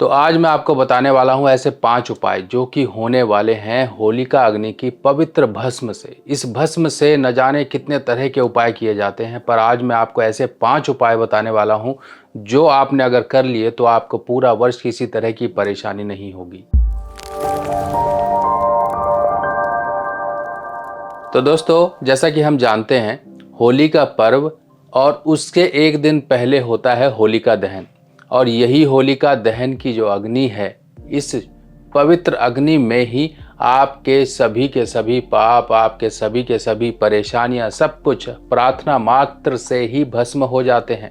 तो आज मैं आपको बताने वाला हूँ ऐसे 5 उपाय जो कि होने वाले हैं होलिका अग्नि की पवित्र भस्म से। इस भस्म से न जाने कितने तरह के उपाय किए जाते हैं, पर आज मैं आपको ऐसे 5 उपाय बताने वाला हूँ जो आपने अगर कर लिए तो आपको पूरा वर्ष किसी तरह की परेशानी नहीं होगी। तो दोस्तों, जैसा कि हम जानते हैं, होली का पर्व और उसके एक दिन पहले होता है होलिका दहन। और यही होलिका दहन की जो अग्नि है, इस पवित्र अग्नि में ही आपके सभी के सभी पाप, आपके सभी के सभी परेशानियां, सब कुछ प्रार्थना मात्र से ही भस्म हो जाते हैं।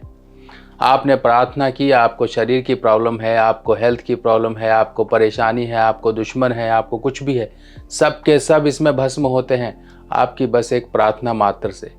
आपने प्रार्थना की, आपको शरीर की प्रॉब्लम है, आपको हेल्थ की प्रॉब्लम है, आपको परेशानी है, आपको दुश्मन है, आपको कुछ भी है, सब के सब इसमें भस्म होते हैं आपकी बस एक प्रार्थना मात्र से।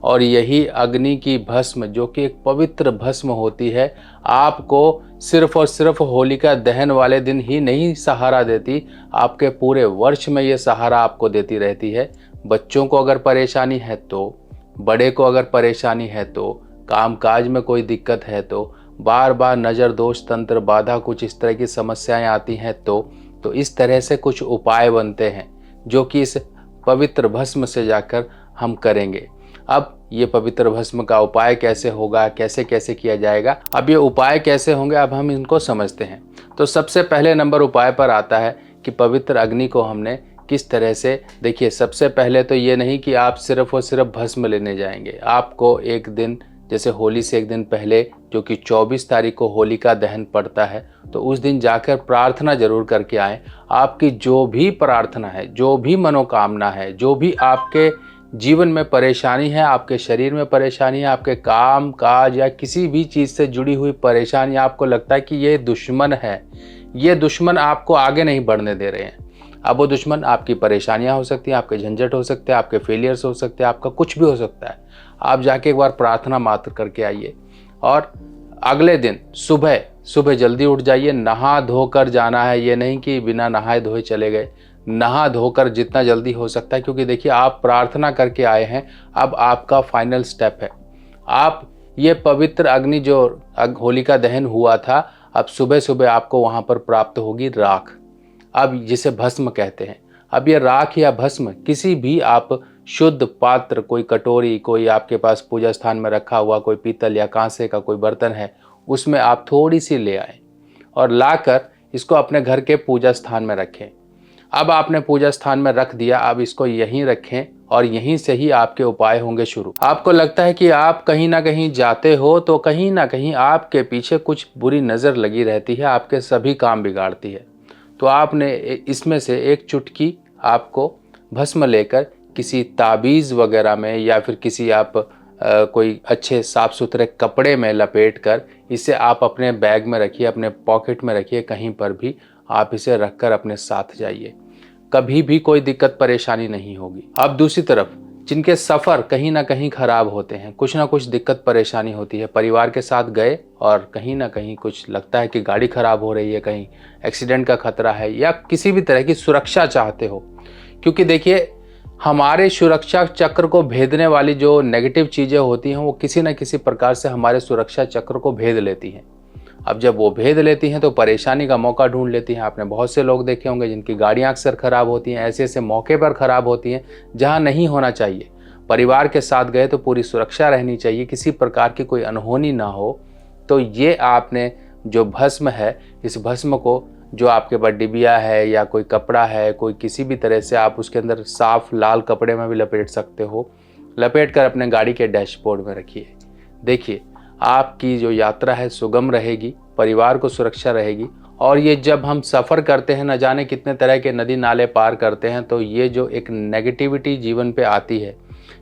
और यही अग्नि की भस्म जो कि एक पवित्र भस्म होती है, आपको सिर्फ और सिर्फ होलिका दहन वाले दिन ही नहीं सहारा देती, आपके पूरे वर्ष में ये सहारा आपको देती रहती है। बच्चों को अगर परेशानी है तो, बड़े को अगर परेशानी है तो, काम काज में कोई दिक्कत है तो, बार बार नज़र दोष तंत्र बाधा कुछ इस तरह की समस्याएं आती हैं तो इस तरह से कुछ उपाय बनते हैं जो कि इस पवित्र भस्म से जाकर हम करेंगे। अब ये पवित्र भस्म का उपाय कैसे होगा, कैसे कैसे किया जाएगा, अब ये उपाय कैसे होंगे, अब हम इनको समझते हैं। तो सबसे पहले नंबर उपाय पर आता है कि पवित्र अग्नि को हमने किस तरह से, देखिए सबसे पहले तो ये नहीं कि आप सिर्फ और सिर्फ भस्म लेने जाएंगे। आपको एक दिन, जैसे होली से एक दिन पहले जो कि 24 तारीख को होलिका दहन पड़ता है, तो उस दिन जाकर प्रार्थना जरूर करके आएँ। आपकी जो भी प्रार्थना है, जो भी मनोकामना है, जो भी आपके जीवन में परेशानी है, आपके शरीर में परेशानी है, आपके काम काज या किसी भी चीज़ से जुड़ी हुई परेशानी, आपको लगता है कि ये दुश्मन है, ये दुश्मन आपको आगे नहीं बढ़ने दे रहे हैं। अब वो दुश्मन आपकी परेशानियां हो सकती हैं, आपके झंझट हो सकते हैं, आपके फेलियर्स हो सकते हैं, आपका कुछ भी हो सकता है। आप जाके एक बार प्रार्थना मात्र करके आइए और अगले दिन सुबह सुबह जल्दी उठ जाइए, नहा धोकर जाना है। ये नहीं कि बिना नहाए धोए चले गए, नहा धोकर जितना जल्दी हो सकता है, क्योंकि देखिए आप प्रार्थना करके आए हैं। अब आपका फाइनल स्टेप है, आप ये पवित्र अग्नि जो होलिका दहन हुआ था, अब सुबह सुबह आपको वहाँ पर प्राप्त होगी राख, अब जिसे भस्म कहते हैं। अब ये राख या भस्म किसी भी आप शुद्ध पात्र, कोई कटोरी, कोई आपके पास पूजा स्थान में रखा हुआ कोई पीतल या कांसे का कोई बर्तन है, उसमें आप थोड़ी सी ले आएं और लाकर इसको अपने घर के पूजा स्थान में रखें। अब आपने पूजा स्थान में रख दिया, अब इसको यहीं रखें और यहीं से ही आपके उपाय होंगे शुरू। आपको लगता है कि आप कहीं ना कहीं जाते हो तो कहीं ना कहीं आपके पीछे कुछ बुरी नज़र लगी रहती है, आपके सभी काम बिगाड़ती है। तो आपने इसमें से एक चुटकी आपको भस्म लेकर किसी ताबीज़ वगैरह में या फिर किसी आप कोई अच्छे साफ़ सुथरे कपड़े में लपेट कर इसे आप अपने बैग में रखिए, अपने पॉकेट में रखिए, कहीं पर भी आप इसे रखकर अपने साथ जाइए। कभी भी कोई दिक्कत परेशानी नहीं होगी। अब दूसरी तरफ जिनके सफ़र कहीं ना कहीं ख़राब होते हैं, कुछ ना कुछ दिक्कत परेशानी होती है, परिवार के साथ गए और कहीं ना कहीं कुछ लगता है कि गाड़ी ख़राब हो रही है, कहीं एक्सीडेंट का खतरा है, या किसी भी तरह की सुरक्षा चाहते हो, क्योंकि देखिए हमारे सुरक्षा चक्र को भेदने वाली जो नेगेटिव चीज़ें होती हैं वो किसी न किसी प्रकार से हमारे सुरक्षा चक्र को भेद लेती हैं। अब जब वो भेद लेती हैं तो परेशानी का मौका ढूंढ लेती हैं। आपने बहुत से लोग देखे होंगे जिनकी गाड़ियां अक्सर ख़राब होती हैं, ऐसे ऐसे मौके पर ख़राब होती हैं जहां नहीं होना चाहिए। परिवार के साथ गए तो पूरी सुरक्षा रहनी चाहिए, किसी प्रकार की कोई अनहोनी ना हो। तो ये आपने जो भस्म है, इस भस्म को जो आपके पास डिबिया है या कोई कपड़ा है, कोई किसी भी तरह से आप उसके अंदर साफ लाल कपड़े में भी लपेट सकते हो, लपेट कर अपने गाड़ी के डैशबोर्ड में रखिए। देखिए आपकी जो यात्रा है सुगम रहेगी, परिवार को सुरक्षा रहेगी। और ये जब हम सफ़र करते हैं, न जाने कितने तरह के नदी नाले पार करते हैं, तो ये जो एक नेगेटिविटी जीवन पे आती है,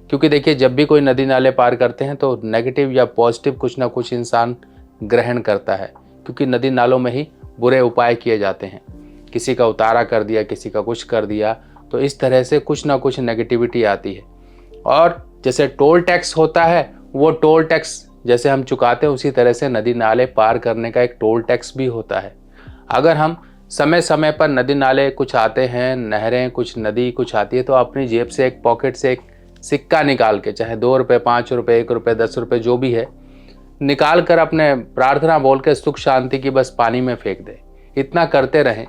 क्योंकि देखिए जब भी कोई नदी नाले पार करते हैं तो नेगेटिव या पॉजिटिव कुछ ना कुछ इंसान ग्रहण करता है, क्योंकि नदी नालों में ही बुरे उपाय किए जाते हैं। किसी का उतारा कर दिया, किसी का कुछ कर दिया, तो इस तरह से कुछ ना कुछ नेगेटिविटी आती है। और जैसे टोल टैक्स होता है, वो टोल टैक्स जैसे हम चुकाते हैं, उसी तरह से नदी नाले पार करने का एक टोल टैक्स भी होता है। अगर हम समय समय पर नदी नाले कुछ आते हैं, नहरें कुछ, नदी कुछ आती है, तो अपनी जेब से एक पॉकेट से एक सिक्का निकाल के, चाहे 2 रुपये, 5 रुपये, 1 रुपये, 10 रुपये जो भी है, निकाल कर अपने प्रार्थना बोल के सुख शांति की बस पानी में फेंक दे। इतना करते रहें,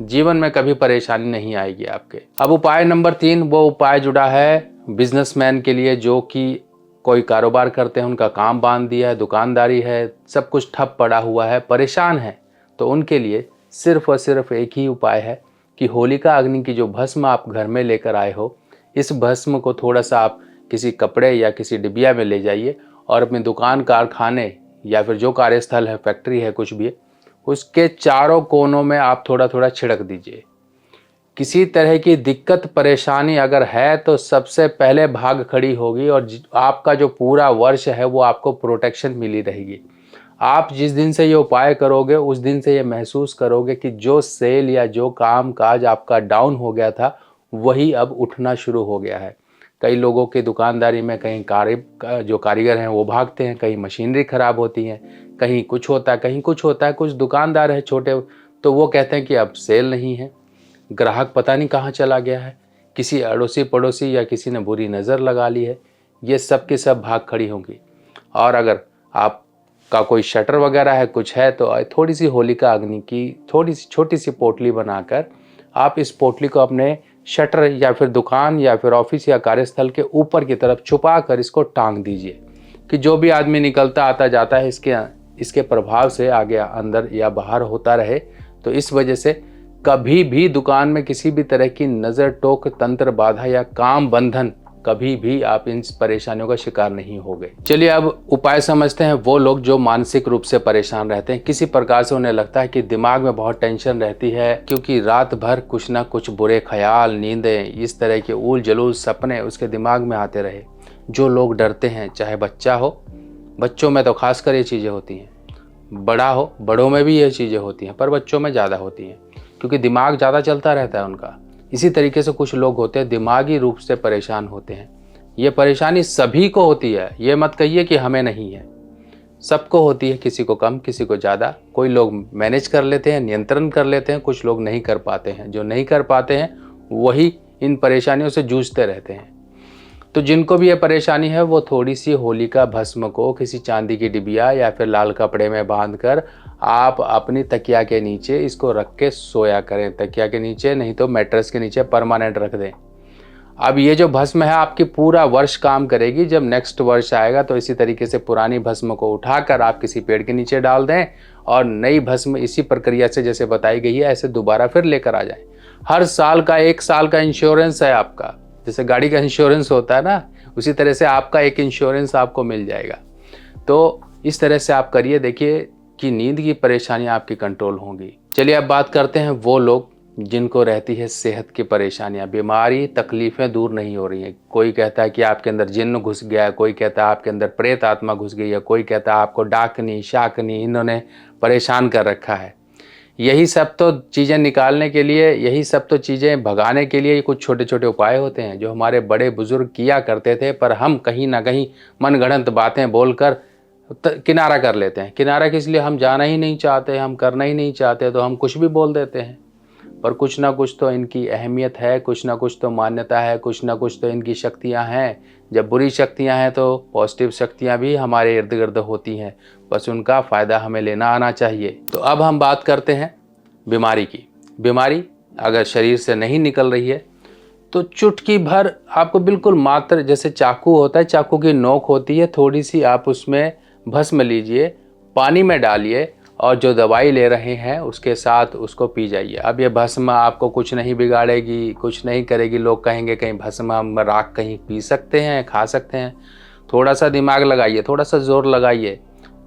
जीवन में कभी परेशानी नहीं आएगी आपके। अब उपाय नंबर 3, वो उपाय जुड़ा है बिजनेसमैन के लिए जो कि कोई कारोबार करते हैं, उनका काम बांध दिया है, दुकानदारी है, सब कुछ ठप पड़ा हुआ है, परेशान है। तो उनके लिए सिर्फ और सिर्फ एक ही उपाय है कि होलिका अग्नि की जो भस्म आप घर में लेकर आए हो, इस भस्म को थोड़ा सा आप किसी कपड़े या किसी डिबिया में ले जाइए और अपने दुकान, कारखाने या फिर जो कार्यस्थल है, फैक्ट्री है, कुछ भी है, उसके चारों कोनों में आप थोड़ा थोड़ा छिड़क दीजिए। किसी तरह की दिक्कत परेशानी अगर है तो सबसे पहले भाग खड़ी होगी और आपका जो पूरा वर्ष है वो आपको प्रोटेक्शन मिली रहेगी। आप जिस दिन से ये उपाय करोगे उस दिन से ये महसूस करोगे कि जो सेल या जो काम काज आपका डाउन हो गया था वही अब उठना शुरू हो गया है। कई लोगों की दुकानदारी में कहीं जो कारीगर हैं वो भागते हैं, कहीं मशीनरी ख़राब होती हैं, कहीं कुछ होता है, कहीं कुछ होता है। कुछ दुकानदार हैं छोटे, तो वो कहते हैं कि अब सेल नहीं है, ग्राहक पता नहीं कहाँ चला गया है, किसी अड़ोसी पड़ोसी या किसी ने बुरी नज़र लगा ली है। ये सब की सब भाग खड़ी होंगी। और अगर आपका कोई शटर वगैरह है, कुछ है, तो थोड़ी सी होलिका अग्नि की थोड़ी सी छोटी सी पोटली बनाकर आप इस पोटली को अपने शटर या फिर दुकान या फिर ऑफिस या कार्यस्थल के ऊपर की तरफ छुपा कर इसको टांग दीजिए कि जो भी आदमी निकलता आता जाता है इसके प्रभाव से आगे अंदर या बाहर होता रहे। तो इस वजह से कभी भी दुकान में किसी भी तरह की नज़र टोक, तंत्र बाधा या काम बंधन, कभी भी आप इन परेशानियों का शिकार नहीं हो गए। चलिए अब उपाय समझते हैं। वो लोग जो मानसिक रूप से परेशान रहते हैं, किसी प्रकार से उन्हें लगता है कि दिमाग में बहुत टेंशन रहती है क्योंकि रात भर कुछ ना कुछ बुरे ख्याल, नींदें, इस तरह के ऊल जलूल सपने उसके दिमाग में आते रहे। जो लोग डरते हैं, चाहे बच्चा हो, बच्चों में तो खासकर ये चीज़ें होती हैं, बड़ा हो, बड़ों में भी ये चीज़ें होती हैं, पर बच्चों में ज़्यादा होती हैं क्योंकि दिमाग ज़्यादा चलता रहता है उनका। इसी तरीके से कुछ लोग होते हैं दिमागी रूप से परेशान होते हैं। ये परेशानी सभी को होती है, ये मत कहिए कि हमें नहीं है, सबको होती है, किसी को कम, किसी को ज़्यादा। कोई लोग मैनेज कर लेते हैं, नियंत्रण कर लेते हैं, कुछ लोग नहीं कर पाते हैं। जो नहीं कर पाते हैं वही इन परेशानियों से जूझते रहते हैं। तो जिनको भी ये परेशानी है वो थोड़ी सी होलिका भस्म को किसी चांदी की डिबिया या फिर लाल कपड़े में बांधकर आप अपनी तकिया के नीचे इसको रख के सोया करें। तकिया के नीचे नहीं तो मैट्रेस के नीचे परमानेंट रख दें। अब ये जो भस्म है आपकी पूरा वर्ष काम करेगी। जब नेक्स्ट वर्ष आएगा तो इसी तरीके से पुरानी भस्म को उठाकर आप किसी पेड़ के नीचे डाल दें और नई भस्म इसी प्रक्रिया से जैसे बताई गई है ऐसे दोबारा फिर लेकर आ जाएं। हर साल का 1 साल का इंश्योरेंस है आपका, जैसे गाड़ी का इंश्योरेंस होता है ना, उसी तरह से आपका एक इंश्योरेंस आपको मिल जाएगा। तो इस तरह से आप करिए, देखिए कि नींद की परेशानी आपकी कंट्रोल होंगी। चलिए अब बात करते हैं वो लोग जिनको रहती है सेहत की परेशानियां, बीमारी, तकलीफ़ें दूर नहीं हो रही हैं। कोई कहता है कि आपके अंदर जिन्न घुस गया है, कोई कहता है आपके अंदर प्रेत आत्मा घुस गई है, कोई कहता है आपको डाकनी, शाकनी इन्होंने परेशान कर रखा है। यही सब तो चीज़ें निकालने के लिए, यही सब तो चीज़ें भगाने के लिए कुछ छोटे छोटे उपाय होते हैं जो हमारे बड़े बुजुर्ग किया करते थे, पर हम कहीं ना कहीं मनगढ़ंत बातें बोलकर किनारा कर लेते हैं। किनारा किस लिए? हम जाना ही नहीं चाहते, हम करना ही नहीं चाहते, तो हम कुछ भी बोल देते हैं। पर कुछ ना कुछ तो इनकी अहमियत है, कुछ ना कुछ तो मान्यता है, कुछ ना कुछ तो इनकी शक्तियां हैं। जब बुरी शक्तियां हैं तो पॉजिटिव शक्तियां भी हमारे इर्द गिर्द होती हैं, बस उनका फ़ायदा हमें लेना आना चाहिए। तो अब हम बात करते हैं बीमारी की। बीमारी अगर शरीर से नहीं निकल रही है तो चुटकी भर आपको बिल्कुल मात्र, जैसे चाकू होता है, चाकू की नोक होती है, थोड़ी सी आप उसमें भस्म लीजिए, पानी में डालिए और जो दवाई ले रहे हैं उसके साथ उसको पी जाइए। अब ये भस्म आपको कुछ नहीं बिगाड़ेगी, कुछ नहीं करेगी। लोग कहेंगे कहीं भस्म हम राख कहीं पी सकते हैं, खा सकते हैं। थोड़ा सा दिमाग लगाइए, थोड़ा सा जोर लगाइए।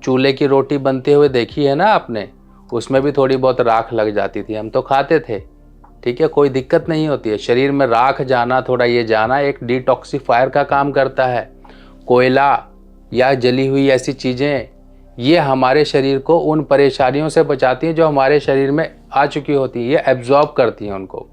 चूल्हे की रोटी बनते हुए देखी है ना आपने, उसमें भी थोड़ी बहुत राख लग जाती थी, हम तो खाते थे, ठीक है, कोई दिक्कत नहीं होती है। शरीर में राख जाना, थोड़ा ये जाना एक डिटॉक्सिफायर का काम करता है। कोयला या जली हुई ऐसी चीज़ें ये हमारे शरीर को उन परेशानियों से बचाती हैं जो हमारे शरीर में आ चुकी होती हैं, ये एब्जॉर्ब करती हैं उनको।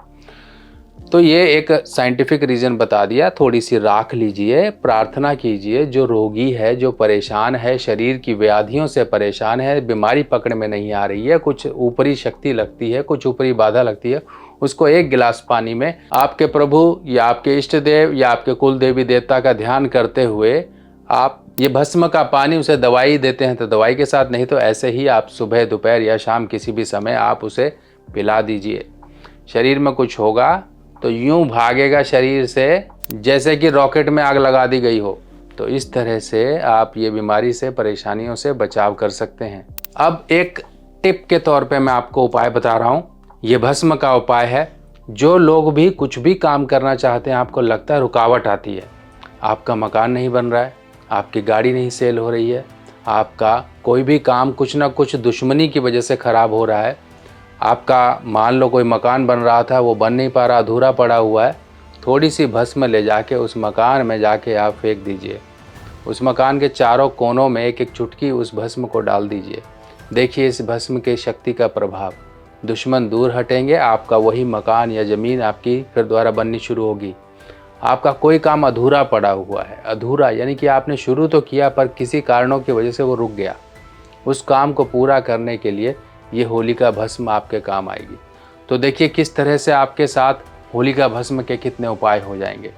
तो ये एक साइंटिफिक रीज़न बता दिया। थोड़ी सी राख लीजिए, प्रार्थना कीजिए। जो रोगी है, जो परेशान है, शरीर की व्याधियों से परेशान है, बीमारी पकड़ में नहीं आ रही है, कुछ ऊपरी शक्ति लगती है, कुछ ऊपरी बाधा लगती है, उसको 1 गिलास पानी में आपके प्रभु या आपके इष्ट देव या आपके कुल देवी देवता का ध्यान करते हुए आप ये भस्म का पानी उसे दवाई देते हैं तो दवाई के साथ, नहीं तो ऐसे ही आप सुबह दोपहर या शाम किसी भी समय आप उसे पिला दीजिए। शरीर में कुछ होगा तो यूं भागेगा शरीर से जैसे कि रॉकेट में आग लगा दी गई हो। तो इस तरह से आप ये बीमारी से, परेशानियों से बचाव कर सकते हैं। अब एक टिप के तौर पे मैं आपको उपाय बता रहा हूँ। ये भस्म का उपाय है। जो लोग भी कुछ भी काम करना चाहते हैं, आपको लगता है रुकावट आती है, आपका मकान नहीं बन रहा है, आपकी गाड़ी नहीं सेल हो रही है, आपका कोई भी काम कुछ ना कुछ दुश्मनी की वजह से ख़राब हो रहा है, आपका मान लो कोई मकान बन रहा था वो बन नहीं पा रहा, अधूरा पड़ा हुआ है, थोड़ी सी भस्म ले जाके उस मकान में जाके आप फेंक दीजिए। उस मकान के चारों कोनों में एक एक चुटकी उस भस्म को डाल दीजिए। देखिए इस भस्म की शक्ति का प्रभाव, दुश्मन दूर हटेंगे, आपका वही मकान या ज़मीन आपकी फिर दोबारा बननी शुरू होगी। आपका कोई काम अधूरा पड़ा हुआ है, अधूरा यानी कि आपने शुरू तो किया पर किसी कारणों की वजह से वो रुक गया, उस काम को पूरा करने के लिए ये होलिका भस्म आपके काम आएगी। तो देखिए किस तरह से आपके साथ होलिका भस्म के कितने उपाय हो जाएंगे।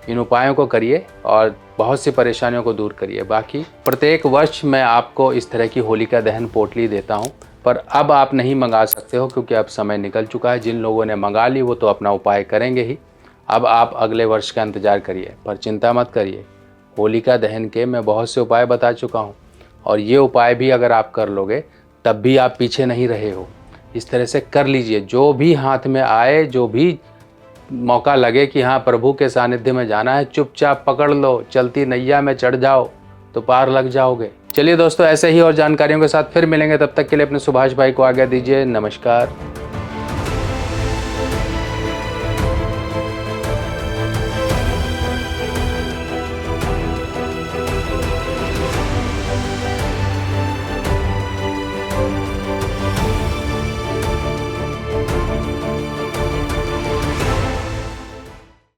इन उपायों को करिए और बहुत सी परेशानियों को दूर करिए। बाकी प्रत्येक वर्ष मैं आपको इस तरह की होलिका दहन पोटली देता हूँ, पर अब आप नहीं मंगा सकते हो क्योंकि अब समय निकल चुका है। जिन लोगों ने मंगा ली वो तो अपना उपाय करेंगे ही। अब आप अगले वर्ष का इंतज़ार करिए, पर चिंता मत करिए। होलिका दहन के मैं बहुत से उपाय बता चुका हूँ और ये उपाय भी अगर आप कर लोगे तब भी आप पीछे नहीं रहे हो। इस तरह से कर लीजिए। जो भी हाथ में आए, जो भी मौका लगे कि हाँ प्रभु के सानिध्य में जाना है, चुपचाप पकड़ लो, चलती नैया में चढ़ जाओ तो पार लग जाओगे। चलिए दोस्तों, ऐसे ही और जानकारियों के साथ फिर मिलेंगे। तब तक के लिए अपने सुभाष भाई को आज्ञा दीजिए। नमस्कार।